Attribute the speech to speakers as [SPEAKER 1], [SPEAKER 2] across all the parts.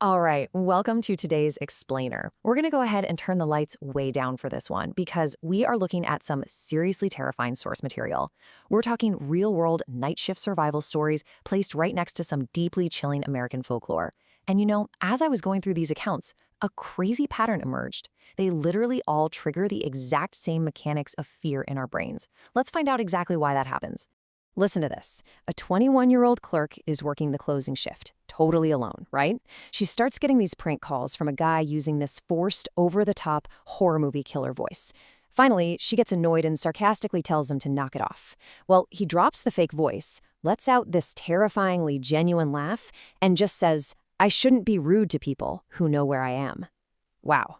[SPEAKER 1] All right, welcome to today's explainer. We're going to go ahead and turn the lights way down for this one because we are looking at some seriously terrifying source material. We're talking real-world night shift survival stories placed right next to some deeply chilling American folklore. And as I was going through these accounts, a crazy pattern emerged. They literally all trigger the exact same mechanics of fear in our brains. Let's find out exactly why that happens. Listen to this. A 21-year-old clerk is working the closing shift, totally alone, right? She starts getting these prank calls from a guy using this forced, over-the-top horror movie killer voice. Finally, she gets annoyed and sarcastically tells him to knock it off. Well, he drops the fake voice, lets out this terrifyingly genuine laugh, and just says, "I shouldn't be rude to people who know where I am." Wow.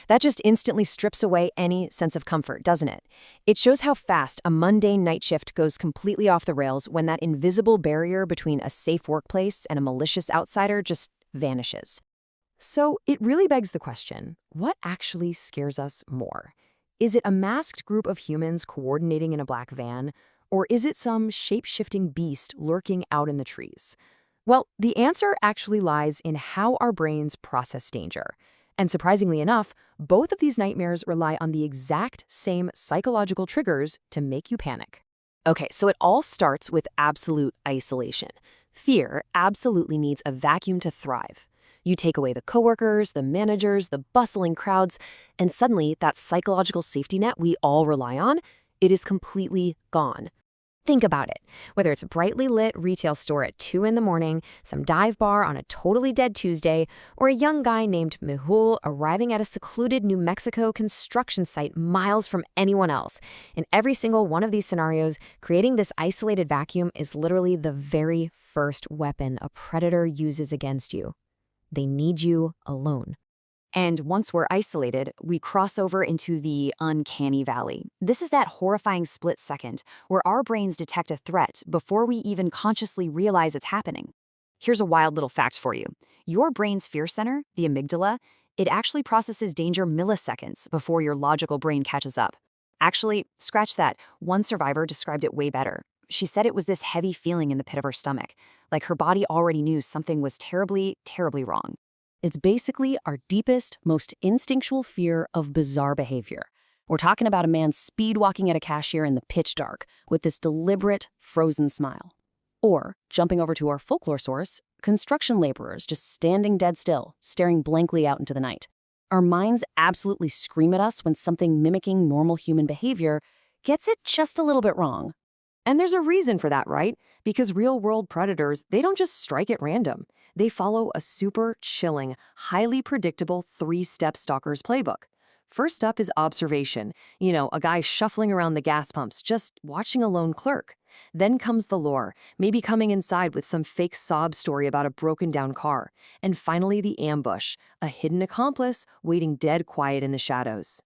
[SPEAKER 1] That just instantly strips away any sense of comfort, doesn't it? It shows how fast a mundane night shift goes completely off the rails when that invisible barrier between a safe workplace and a malicious outsider just vanishes. So it really begs the question, what actually scares us more? Is it a masked group of humans coordinating in a black van, or is it some shape-shifting beast lurking out in the trees? Well, the answer actually lies in how our brains process danger. And surprisingly enough, both of these nightmares rely on the exact same psychological triggers to make you panic. Okay, so it all starts with absolute isolation. Fear absolutely needs a vacuum to thrive. You take away the coworkers, the managers, the bustling crowds, and suddenly that psychological safety net we all rely on, it is completely gone. Think about it. Whether it's a brightly lit retail store at 2 in the morning, some dive bar on a totally dead Tuesday, or a young guy named Mehul arriving at a secluded New Mexico construction site miles from anyone else. In every single one of these scenarios, creating this isolated vacuum is literally the very first weapon a predator uses against you. They need you alone. And once we're isolated, we cross over into the uncanny valley. This is that horrifying split second where our brains detect a threat before we even consciously realize it's happening. Here's a wild little fact for you. Your brain's fear center, the amygdala, it actually processes danger milliseconds before your logical brain catches up. Actually, scratch that. One survivor described it way better. She said it was this heavy feeling in the pit of her stomach, like her body already knew something was terribly, terribly wrong. It's basically our deepest, most instinctual fear of bizarre behavior. We're talking about a man speed-walking at a cashier in the pitch dark with this deliberate, frozen smile. Or, jumping over to our folklore source, construction laborers just standing dead still, staring blankly out into the night. Our minds absolutely scream at us when something mimicking normal human behavior gets it just a little bit wrong. And there's a reason for that, right? Because real-world predators, they don't just strike at random. They follow a super chilling, highly predictable 3-step stalker's playbook. First up is observation. A guy shuffling around the gas pumps, just watching a lone clerk. Then comes the lure, maybe coming inside with some fake sob story about a broken-down car. And finally, the ambush, a hidden accomplice waiting dead quiet in the shadows.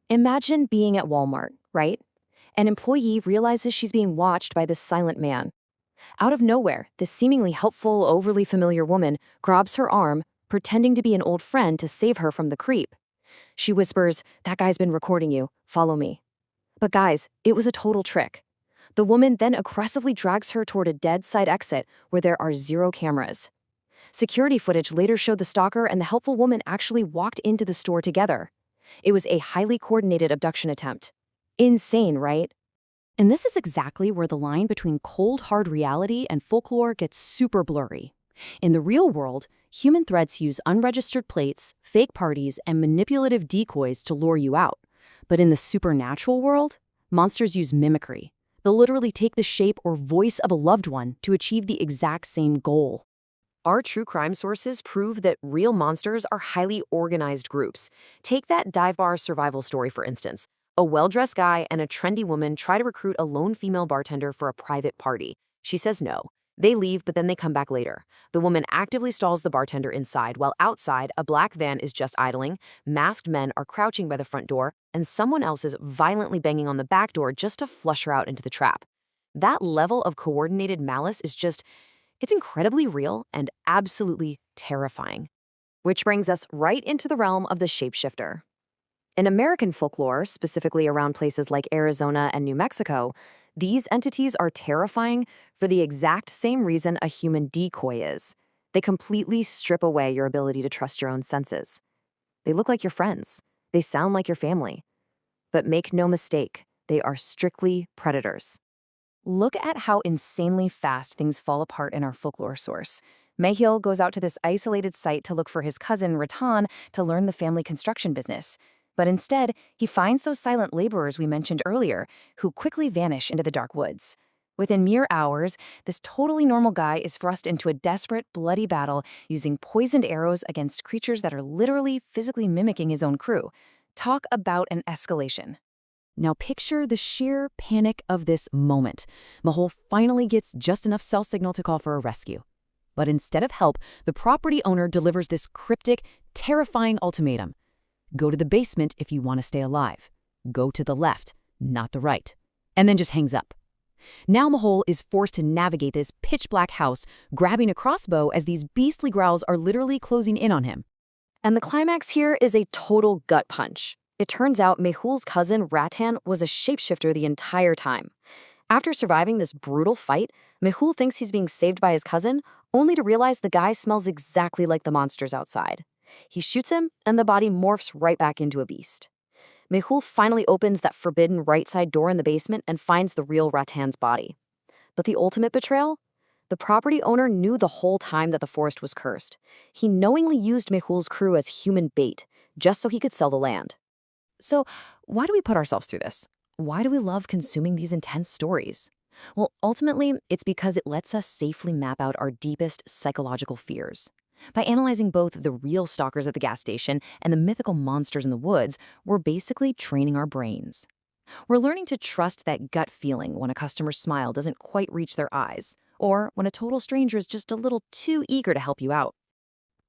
[SPEAKER 1] Imagine being at Walmart, right? An employee realizes she's being watched by this silent man. Out of nowhere, this seemingly helpful, overly familiar woman grabs her arm, pretending to be an old friend to save her from the creep. She whispers, "That guy's been recording you. Follow me." But guys, it was a total trick. The woman then aggressively drags her toward a dead side exit where there are 0 cameras. Security footage later showed the stalker and the helpful woman actually walked into the store together. It was a highly coordinated abduction attempt. Insane, right? And this is exactly where the line between cold, hard reality and folklore gets super blurry. In the real world, human threats use unregistered plates, fake parties, and manipulative decoys to lure you out. But in the supernatural world, monsters use mimicry. They'll literally take the shape or voice of a loved one to achieve the exact same goal. Our true crime sources prove that real monsters are highly organized groups. Take that dive bar survival story, for instance. A well-dressed guy and a trendy woman try to recruit a lone female bartender for a private party. She says no. They leave, but then they come back later. The woman actively stalls the bartender inside, while outside, a black van is just idling, masked men are crouching by the front door, and someone else is violently banging on the back door just to flush her out into the trap. That level of coordinated malice is it's incredibly real and absolutely terrifying. Which brings us right into the realm of the shapeshifter. In American folklore, specifically around places like Arizona and New Mexico, these entities are terrifying for the exact same reason a human decoy is. They completely strip away your ability to trust your own senses. They look like your friends. They sound like your family. But make no mistake, they are strictly predators. Look at how insanely fast things fall apart in our folklore source. Mehil goes out to this isolated site to look for his cousin, Ratan, to learn the family construction business. But instead, he finds those silent laborers we mentioned earlier, who quickly vanish into the dark woods. Within mere hours, this totally normal guy is thrust into a desperate, bloody battle using poisoned arrows against creatures that are literally physically mimicking his own crew. Talk about an escalation. Now picture the sheer panic of this moment. Mehul finally gets just enough cell signal to call for a rescue. But instead of help, the property owner delivers this cryptic, terrifying ultimatum. Go to the basement if you want to stay alive. Go to the left, not the right. And then just hangs up. Now Mehul is forced to navigate this pitch-black house, grabbing a crossbow as these beastly growls are literally closing in on him. And the climax here is a total gut punch. It turns out Mehul's cousin, Ratan, was a shapeshifter the entire time. After surviving this brutal fight, Mehul thinks he's being saved by his cousin, only to realize the guy smells exactly like the monsters outside. He shoots him, and the body morphs right back into a beast. Mehul finally opens that forbidden right side door in the basement and finds the real Ratan's body. But the ultimate betrayal? The property owner knew the whole time that the forest was cursed. He knowingly used Mehul's crew as human bait, just so he could sell the land. So, why do we put ourselves through this? Why do we love consuming these intense stories? Well, ultimately, it's because it lets us safely map out our deepest psychological fears. By analyzing both the real stalkers at the gas station and the mythical monsters in the woods, we're basically training our brains. We're learning to trust that gut feeling when a customer's smile doesn't quite reach their eyes, or when a total stranger is just a little too eager to help you out.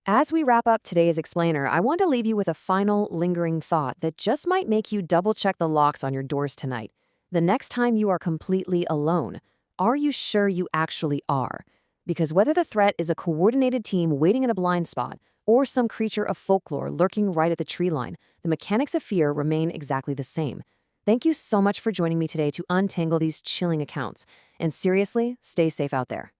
[SPEAKER 1] As we wrap up today's explainer, I want to leave you with a final, lingering thought that just might make you double-check the locks on your doors tonight. The next time you are completely alone, are you sure you actually are? Because whether the threat is a coordinated team waiting in a blind spot or some creature of folklore lurking right at the tree line, the mechanics of fear remain exactly the same. Thank you so much for joining me today to untangle these chilling accounts. And seriously, stay safe out there.